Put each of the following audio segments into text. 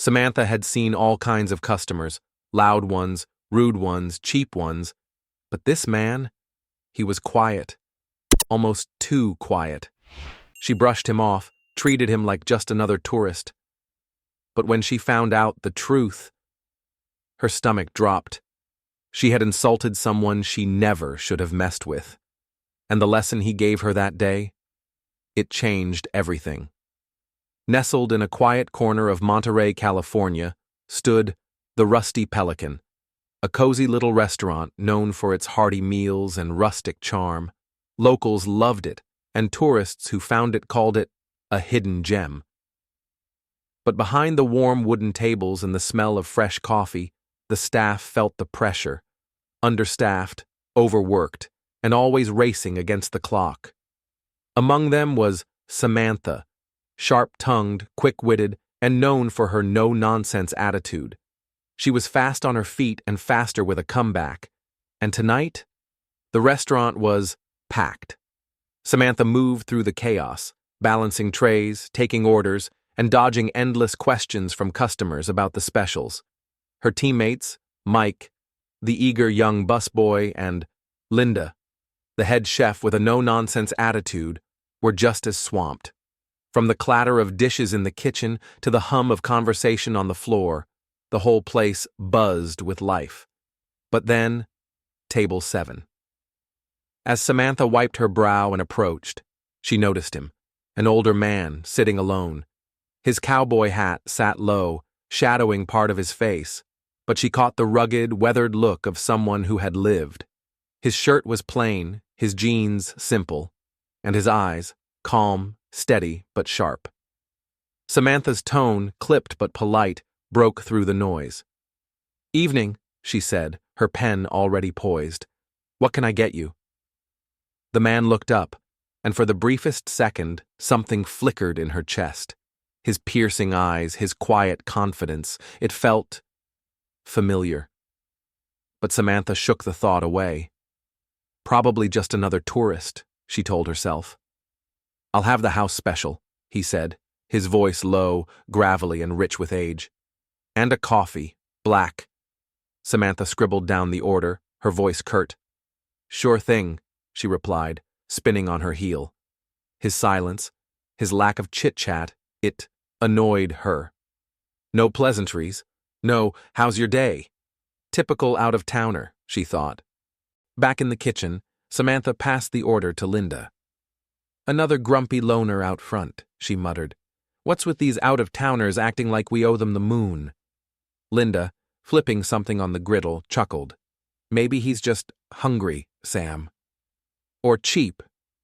Samantha had seen all kinds of customers, loud ones, rude ones, cheap ones, but this man, he was quiet, almost too quiet. She brushed him off, treated him like just another tourist. But when she found out the truth, her stomach dropped. She had insulted someone she never should have messed with. And the lesson he gave her that day? It changed everything. Nestled in a quiet corner of Monterey, California, stood the Rusty Pelican, a cozy little restaurant known for its hearty meals and rustic charm. Locals loved it, and tourists who found it called it a hidden gem. But behind the warm wooden tables and the smell of fresh coffee, the staff felt the pressure, understaffed, overworked, and always racing against the clock. Among them was Samantha, sharp-tongued, quick-witted, and known for her no-nonsense attitude. She was fast on her feet and faster with a comeback. And tonight, the restaurant was packed. Samantha moved through the chaos, balancing trays, taking orders, and dodging endless questions from customers about the specials. Her teammates, Mike, the eager young busboy, and Linda, the head chef with a no-nonsense attitude, were just as swamped. From the clatter of dishes in the kitchen to the hum of conversation on the floor, the whole place buzzed with life. But then, table 7. As Samantha wiped her brow and approached, she noticed him, an older man sitting alone. His cowboy hat sat low, shadowing part of his face, but she caught the rugged, weathered look of someone who had lived. His shirt was plain, his jeans simple, and his eyes, calm, steady but sharp. Samantha's tone, clipped but polite, broke through the noise. "Evening," she said, her pen already poised. "What can I get you?" The man looked up, and for the briefest second, something flickered in her chest. His piercing eyes, his quiet confidence, it felt familiar. But Samantha shook the thought away. Probably just another tourist, she told herself. "I'll have the house special," he said, his voice low, gravelly, and rich with age. "And a coffee, black." Samantha scribbled down the order, her voice curt. "Sure thing," she replied, spinning on her heel. His silence, his lack of chit-chat, it annoyed her. No pleasantries, no "how's your day?" Typical out-of-towner, she thought. Back in the kitchen, Samantha passed the order to Linda. "Another grumpy loner out front," she muttered. "What's with these out-of-towners acting like we owe them the moon?" Linda, flipping something on the griddle, chuckled. "Maybe he's just hungry, Sam." "Or cheap,"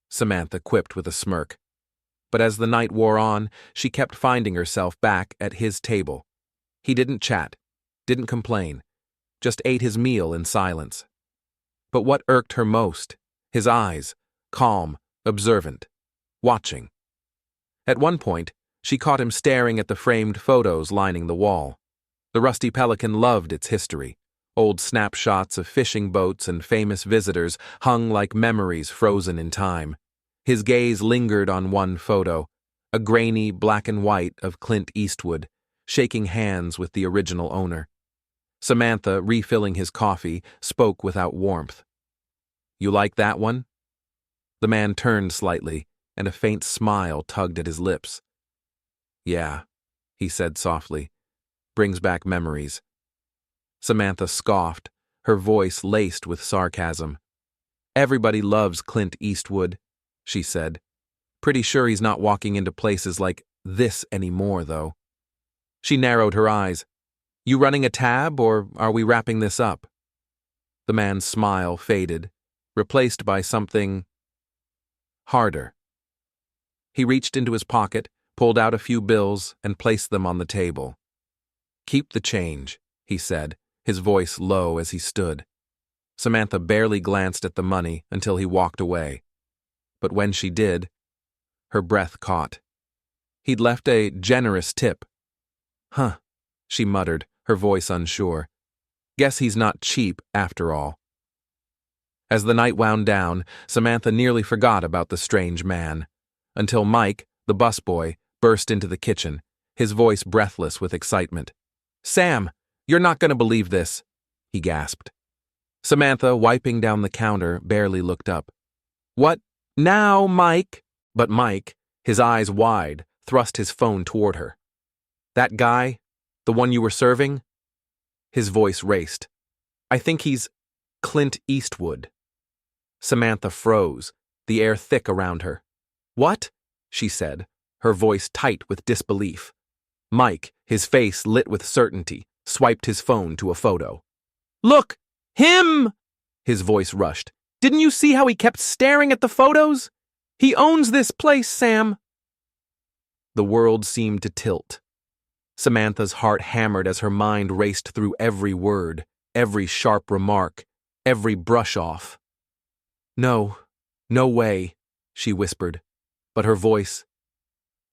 Samantha quipped with a smirk. But as the night wore on, she kept finding herself back at his table. He didn't chat, didn't complain, just ate his meal in silence. But what irked her most? His eyes, calm, observant, watching. At one point, she caught him staring at the framed photos lining the wall. The Rusty Pelican loved its history. Old snapshots of fishing boats and famous visitors hung like memories frozen in time. His gaze lingered on one photo, a grainy black and white of Clint Eastwood, shaking hands with the original owner. Samantha, refilling his coffee, spoke without warmth. "You like that one?" The man turned slightly, and a faint smile tugged at his lips. "Yeah," he said softly. "Brings back memories." Samantha scoffed, her voice laced with sarcasm. "Everybody loves Clint Eastwood," she said. "Pretty sure he's not walking into places like this anymore, though." She narrowed her eyes. "You running a tab, or are we wrapping this up?" The man's smile faded, replaced by something harder. He reached into his pocket, pulled out a few bills, and placed them on the table. "Keep the change," he said, his voice low as he stood. Samantha barely glanced at the money until he walked away. But when she did, her breath caught. He'd left a generous tip. "Huh," she muttered, her voice unsure. "Guess he's not cheap after all." As the night wound down, Samantha nearly forgot about the strange man, until Mike, the busboy, burst into the kitchen, his voice breathless with excitement. "Sam, you're not going to believe this," he gasped. Samantha, wiping down the counter, barely looked up. "What? Now, Mike?" But Mike, his eyes wide, thrust his phone toward her. "That guy? The one you were serving?" His voice raced. "I think he's Clint Eastwood." Samantha froze, the air thick around her. "What?" she said, her voice tight with disbelief. Mike, his face lit with certainty, swiped his phone to a photo. "Look! Him!" His voice rushed. "Didn't you see how he kept staring at the photos? He owns this place, Sam." The world seemed to tilt. Samantha's heart hammered as her mind raced through every word, every sharp remark, every brush off. "No, no way," she whispered, but her voice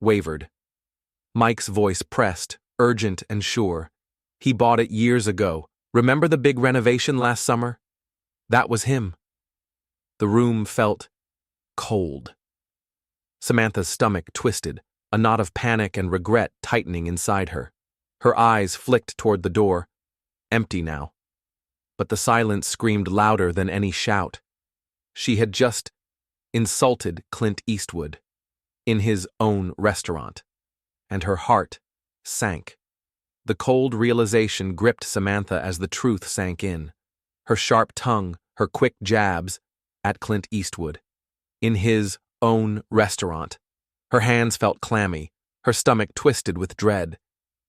wavered. Mike's voice pressed, urgent and sure. "He bought it years ago. Remember the big renovation last summer? That was him." The room felt cold. Samantha's stomach twisted, a knot of panic and regret tightening inside her. Her eyes flicked toward the door, empty now. But the silence screamed louder than any shout. She had just insulted Clint Eastwood in his own restaurant, and her heart sank. The cold realization gripped Samantha as the truth sank in. Her sharp tongue, her quick jabs at Clint Eastwood. In his own restaurant. Her hands felt clammy, her stomach twisted with dread.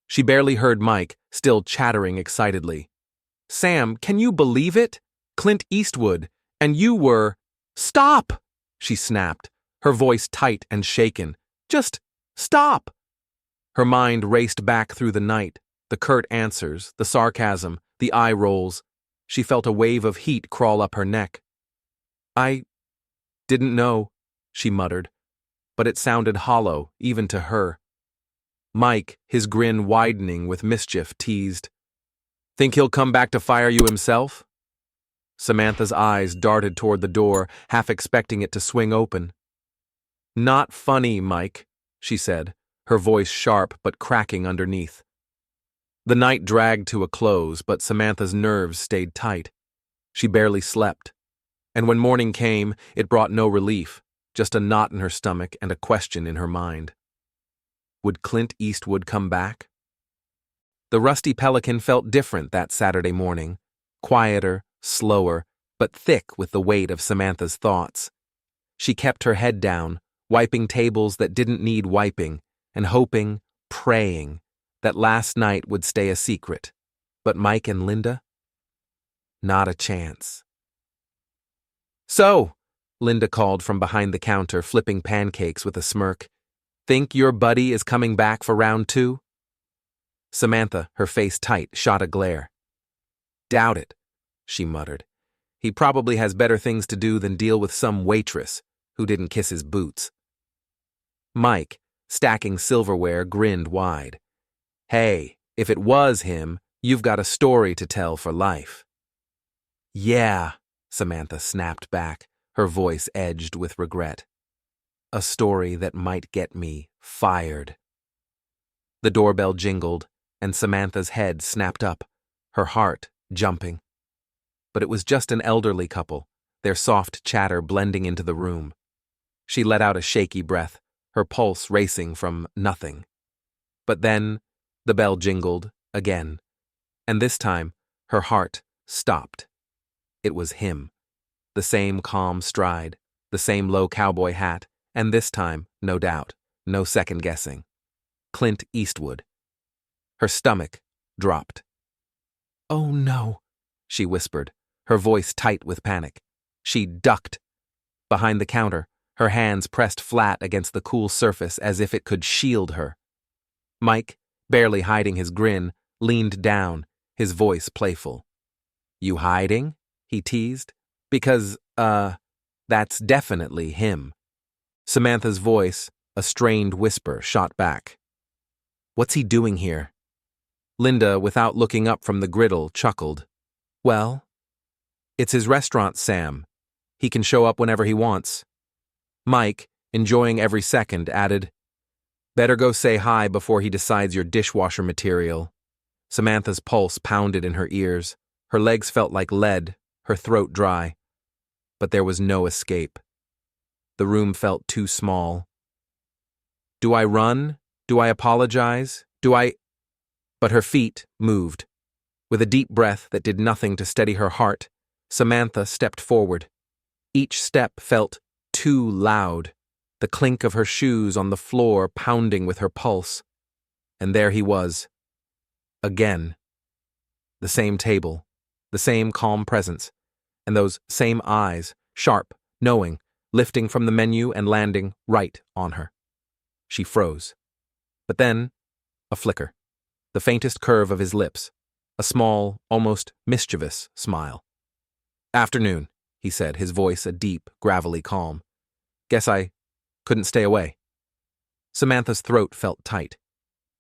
She barely heard Mike, still chattering excitedly. "Sam, can you believe it? Clint Eastwood, and you were—" "Stop!" she snapped, her voice tight and shaken. "Just stop!" Her mind raced back through the night, the curt answers, the sarcasm, the eye rolls. She felt a wave of heat crawl up her neck. "I didn't know," she muttered, but it sounded hollow, even to her. Mike, his grin widening with mischief, teased, "Think he'll come back to fire you himself?" Samantha's eyes darted toward the door, half expecting it to swing open. "Not funny, Mike," she said, her voice sharp but cracking underneath. The night dragged to a close, but Samantha's nerves stayed tight. She barely slept. And when morning came, it brought no relief, just a knot in her stomach and a question in her mind. Would Clint Eastwood come back? The Rusty Pelican felt different that Saturday morning, quieter, slower, but thick with the weight of Samantha's thoughts. She kept her head down, wiping tables that didn't need wiping, and hoping, praying, that last night would stay a secret. But Mike and Linda? Not a chance. "So," Linda called from behind the counter, flipping pancakes with a smirk, "think your buddy is coming back for round 2? Samantha, her face tight, shot a glare. "Doubt it," she muttered. "He probably has better things to do than deal with some waitress who didn't kiss his boots." Mike, stacking silverware, grinned wide. "Hey, if it was him, you've got a story to tell for life." "Yeah," Samantha snapped back, her voice edged with regret. "A story that might get me fired." The doorbell jingled, and Samantha's head snapped up, her heart jumping. But it was just an elderly couple, their soft chatter blending into the room. She let out a shaky breath, her pulse racing from nothing. But then the bell jingled again, and this time her heart stopped. It was him. The same calm stride, the same low cowboy hat, and this time, no doubt, no second guessing. Clint Eastwood. Her stomach dropped. "Oh no," she whispered, her voice tight with panic. She ducked. Behind the counter, her hands pressed flat against the cool surface as if it could shield her. Mike, barely hiding his grin, leaned down, his voice playful. "You hiding?" he teased. "Because, that's definitely him." Samantha's voice, a strained whisper, shot back. "What's he doing here?" Linda, without looking up from the griddle, chuckled. "Well, it's his restaurant, Sam. He can show up whenever he wants." Mike, enjoying every second, added, Better go say hi before he decides you're dishwasher material. Samantha's pulse pounded in her ears. Her legs felt like lead, her throat dry. But there was no escape. The room felt too small. Do I run? Do I apologize? But her feet moved. With a deep breath that did nothing to steady her heart, Samantha stepped forward. Each step felt too loud, the clink of her shoes on the floor pounding with her pulse. And there he was. Again. The same table, the same calm presence, and those same eyes, sharp, knowing, lifting from the menu and landing right on her. She froze. But then, a flicker. The faintest curve of his lips. A small, almost mischievous smile. "Afternoon," he said, his voice a deep, gravelly calm. "Guess I couldn't stay away." Samantha's throat felt tight,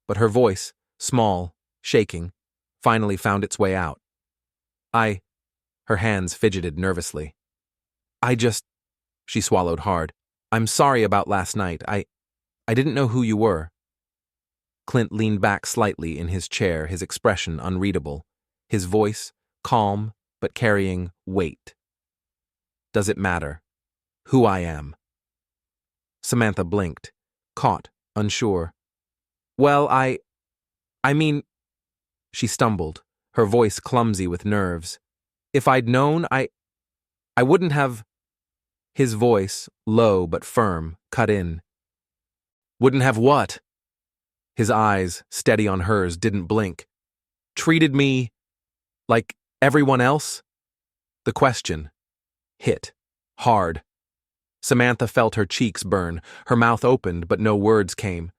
but her voice, small, shaking, finally found its way out. Her hands fidgeted nervously. She swallowed hard. "I'm sorry about last night. I didn't know who you were." Clint leaned back slightly in his chair, his expression unreadable, his voice calm but carrying weight. "Does it matter who I am?" Samantha blinked, caught, unsure. "Well, I mean," she stumbled, her voice clumsy with nerves. "If I'd known, I wouldn't have—" His voice, low but firm, cut in. "Wouldn't have what?" His eyes, steady on hers, didn't blink. "Treated me like everyone else?" The question hit hard. Samantha felt her cheeks burn, her mouth opened, but no words came.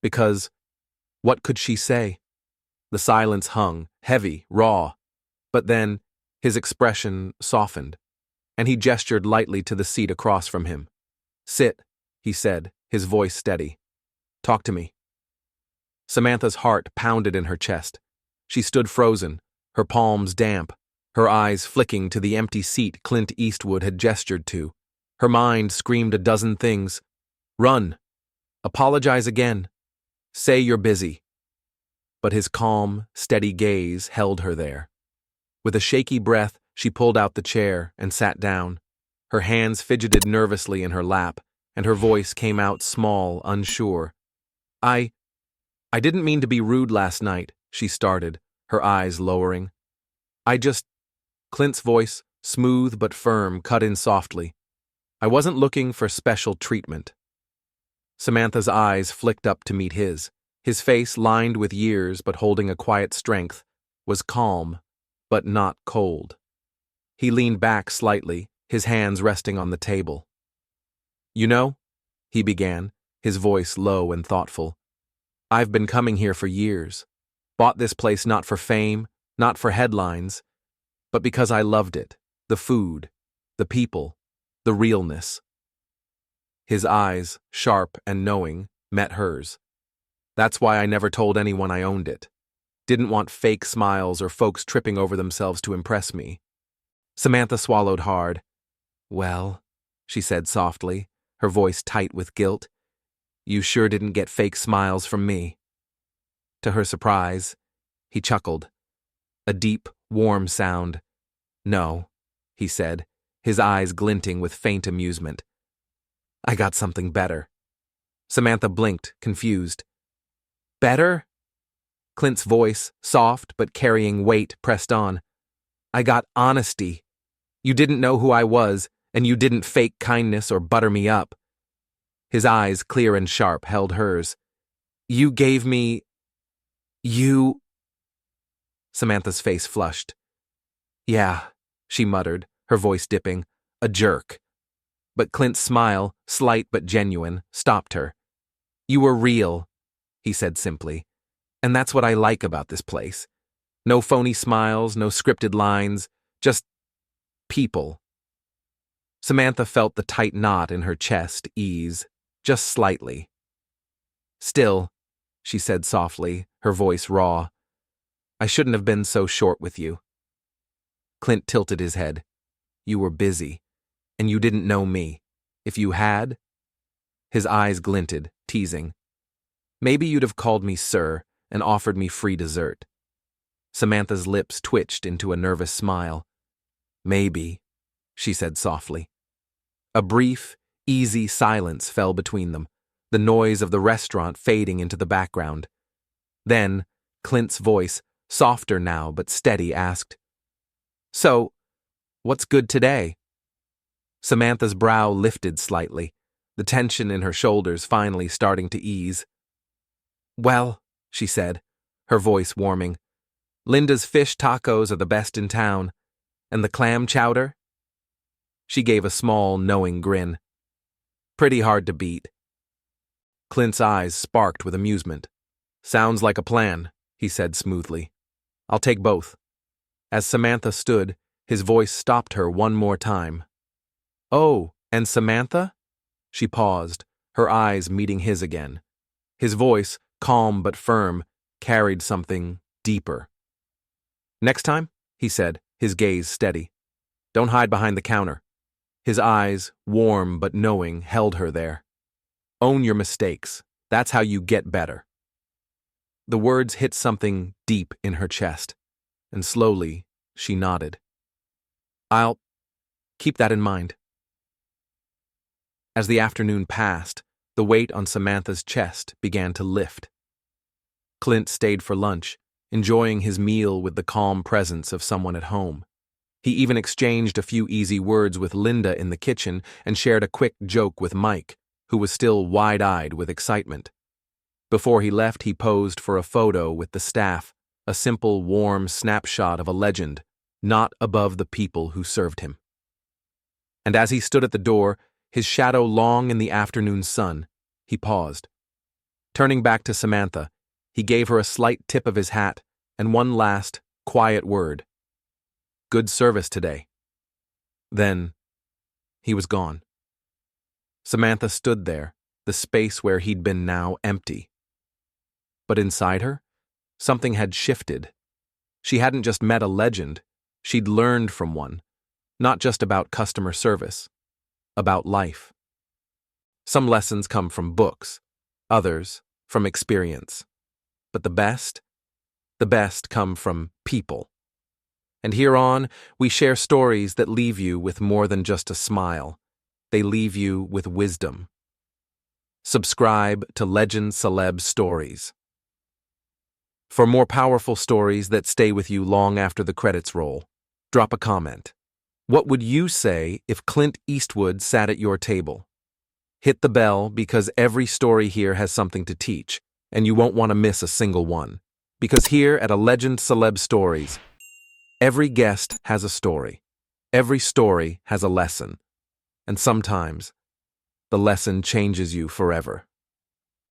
Because what could she say? The silence hung, heavy, raw. But then his expression softened, and he gestured lightly to the seat across from him. "Sit," he said, his voice steady. "Talk to me." Samantha's heart pounded in her chest. She stood frozen, her palms damp, her eyes flicking to the empty seat Clint Eastwood had gestured to. Her mind screamed a dozen things. Run. Apologize again. Say you're busy. But his calm, steady gaze held her there. With a shaky breath, she pulled out the chair and sat down. Her hands fidgeted nervously in her lap, and her voice came out small, unsure. I didn't mean to be rude last night," she started, her eyes lowering. Clint's voice, smooth but firm, cut in softly. "I wasn't looking for special treatment." Samantha's eyes flicked up to meet his. His face, lined with years but holding a quiet strength, was calm, but not cold. He leaned back slightly, his hands resting on the table. "You know," he began, his voice low and thoughtful, "I've been coming here for years. Bought this place not for fame, not for headlines, but because I loved it, the food, the people, the realness." His eyes, sharp and knowing, met hers. "That's why I never told anyone I owned it. Didn't want fake smiles or folks tripping over themselves to impress me." Samantha swallowed hard. "Well," she said softly, her voice tight with guilt, "you sure didn't get fake smiles from me." To her surprise, he chuckled. A deep, warm sound. "No," he said, his eyes glinting with faint amusement. "I got something better." Samantha blinked, confused. "Better?" Clint's voice, soft but carrying weight, pressed on. "I got honesty. You didn't know who I was, and you didn't fake kindness or butter me up." His eyes, clear and sharp, held hers. "You gave me... you..." Samantha's face flushed. "Yeah," she muttered, her voice dipping, "a jerk." But Clint's smile, slight but genuine, stopped her. "You were real," he said simply. "And that's what I like about this place. No phony smiles, no scripted lines, just people." Samantha felt the tight knot in her chest ease, just slightly. "Still," she said softly, her voice raw, "I shouldn't have been so short with you." Clint tilted his head. "You were busy, and you didn't know me. If you had..." His eyes glinted, teasing. Maybe you'd have called me sir and offered me free dessert. Samantha's lips twitched into a nervous smile. Maybe, she said softly. A brief, easy silence fell between them, the noise of the restaurant fading into the background. Then, Clint's voice, softer now but steady, asked, "So, what's good today?" Samantha's brow lifted slightly, the tension in her shoulders finally starting to ease. "Well," she said, her voice warming, "Linda's fish tacos are the best in town. And the clam chowder?" She gave a small, knowing grin. "Pretty hard to beat." Clint's eyes sparked with amusement. "Sounds like a plan," he said smoothly. "I'll take both." As Samantha stood, his voice stopped her one more time. "Oh, and Samantha?" She paused, her eyes meeting his again. His voice, calm but firm, carried something deeper. "Next time," he said, his gaze steady. "Don't hide behind the counter." His eyes, warm but knowing, held her there. "Own your mistakes. That's how you get better." The words hit something deep in her chest, and slowly she nodded. "I'll keep that in mind." As the afternoon passed, the weight on Samantha's chest began to lift. Clint stayed for lunch, enjoying his meal with the calm presence of someone at home. He even exchanged a few easy words with Linda in the kitchen and shared a quick joke with Mike, who was still wide-eyed with excitement. Before he left, he posed for a photo with the staff, a simple, warm snapshot of a legend, not above the people who served him. And as he stood at the door, his shadow long in the afternoon sun, he paused. Turning back to Samantha, he gave her a slight tip of his hat and one last, quiet word. "Good service today." Then, he was gone. Samantha stood there, the space where he'd been now empty. But inside her, something had shifted. She hadn't just met a legend, she'd learned from one, not just about customer service, about life. Some lessons come from books, others from experience. But the best come from people. And here on, we share stories that leave you with more than just a smile. They leave you with wisdom. Subscribe to LegenCelebStories. For more powerful stories that stay with you long after the credits roll, drop a comment. What would you say if Clint Eastwood sat at your table? Hit the bell because every story here has something to teach, and you won't want to miss a single one. Because here at LegenCelebStories, every guest has a story. Every story has a lesson. And sometimes, the lesson changes you forever.